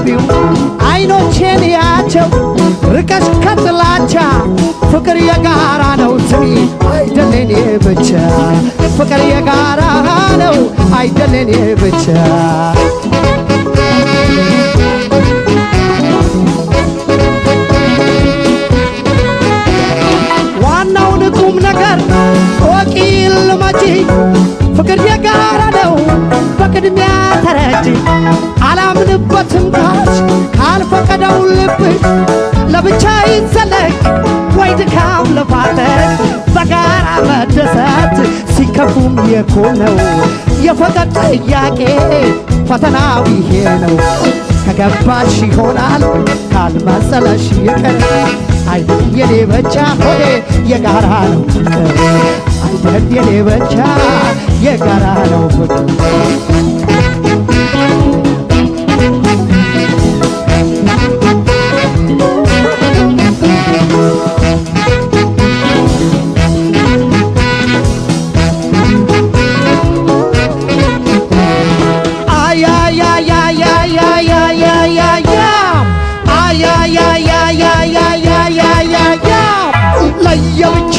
ቅረቢው አይኖቼን ያቸው ርቀሽ ከጥላቻ ፍቅር የጋራ ነው ስሚ አይደለኔ ብቻ ፍቅር የጋራ ነው አይደለኔ ብቻ ዋናውን ቁም ነገር ወቂል ልመጂ ፍቅር የጋራ ነው በቅድሚያ ተረጂ አላምንበትም ካች ካልፈቀደው ልብሽ ለብቻ ይዘለቅ ወይ ድካም ለፋለት በጋራ መደሰት ሲከፉም የኮን ነው የፍቅር ጥያቄ ፈተናው ይሄ ነው ከገባሽ ይሆናል ካልመሰለሽ ይቅር አይደል የኔ ብቻ ሆዴ የጋራ ነው ፍቅር አይደል የኔ ብቻ የጋራ ነው ፍቅር ለየብቻ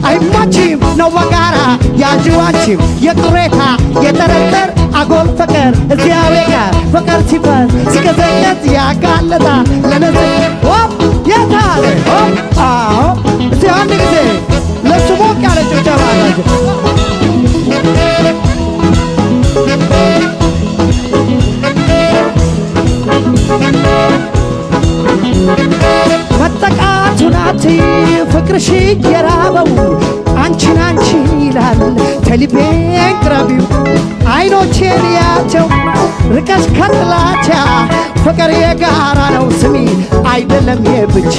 አይማችም ነው በጋራ ያጅዋችም የቅሬታ የጠረጠር አጎል ፍቅር እዚያው ጋር ፍቅር ሲፈስ ሲቀዘቀዝ ያጋለጣ ለነዚህ ሆፕ የታለ ሆፕ አዎ እስቲ አንድ ጊዜ ለሱ ሞቅ ያለ ጭብጨባ መጠቃቱ ናት ፍቅርሽ የራበው አንቺን አንቺን ይላል ከልቤን ቅረቢው አይኖቼን ያቸው ርቀሽ ከጥላቻ ፍቅር የጋራ ነው ስሚ አይደለም የብቻ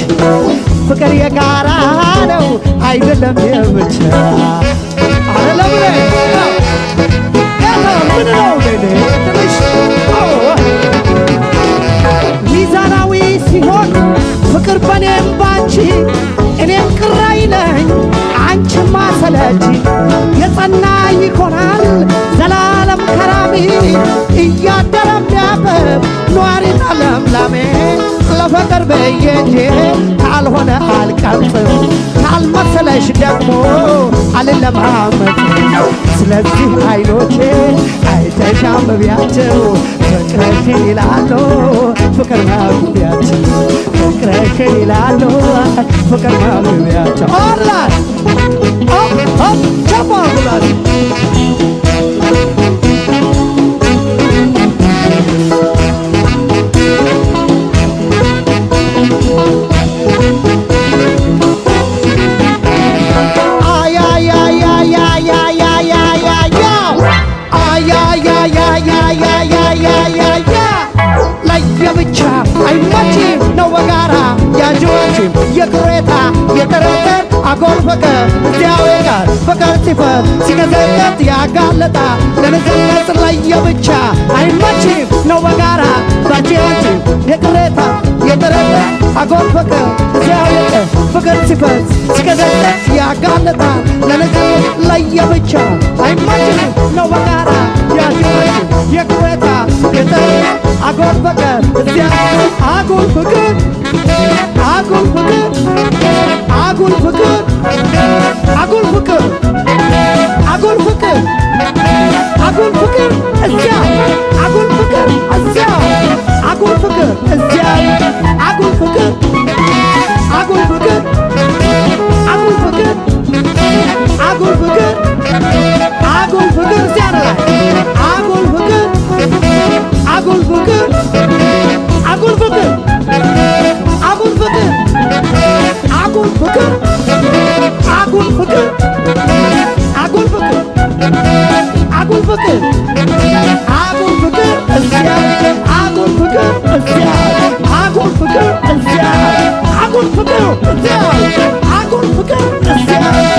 ፍቅር የጋራ ነው አይደለም የብቻ አይደለም ምን ነው ትንሽ ሚዛናዊ ሲሆን ፍቅር በኔም ባንቺ እኔም ቅር አይለኝ አንቺማ ሰለች የጸና ይሆናል ዘላለም ከራሚ እያደረም ያበብ ኗሪና ለምላሜ ለፍቅር በየ እንጂ ካልሆነ አልቀምጥም ካልመሰለሽ ደግሞ አልለማመጥ ስለዚህ አይኖቼ አይተሽ አንብቢያቸው ፍቅርሽን ይላሉ ፍቅር ማብቢያቸው ፍቅርሽን ይላሉ ፍቅር ማብቢያቸው ኦላል ቸማጉላል ለየብቻ አይመችም ነው በጋራ ያጅዋችም የቅሬታ የጠረጠር አጎል ፍቅር እዚያው ጋር ፍቅር ሲፈስ ሲቀዘቀዝ ያጋለጣ ለነዘነጽ ለየብቻ አይመችም ነው በጋራ ያጅዋችም የቅሬታ የጠረጠር አጎል ፍቅር እዚያው ጋር ፍቅር ሲፈስ ሲቀዘቀዝ ያጋለጣ ለነዘነጽ ለየብቻ አይመችም ነው በጋራ ያጅዋችም የቅሬታ የጠረጠር አጎል ፍቅር እዚያው አጎል ፍቅር አጎል ፍቅር አጎል ፍቅር አጎል ፍቅር አጎል ፍቅር አጎል ፍቅር እዚያው አጎል ፍቅር እዚያው አጎል ፍቅር እዚያው አጎል ፍቅር አጎል ፍቅር አጎል ፍቅር አጎል ፍቅር አጎል ፍቅር እዚያው ላይ አጎል ፍቅር አጎል ፍቅር አጎል ፍቅር አጎል ፍቅር አጎል ፍቅር አጎል ፍቅር አጎል ፍቅር አጎል ፍቅር አጎል ፍቅር እዚያው አጎል ፍቅር እዚያው አጎል ፍቅር እዚያው አጎል ፍቅር እዚያው አጎል ፍቅር እዚያው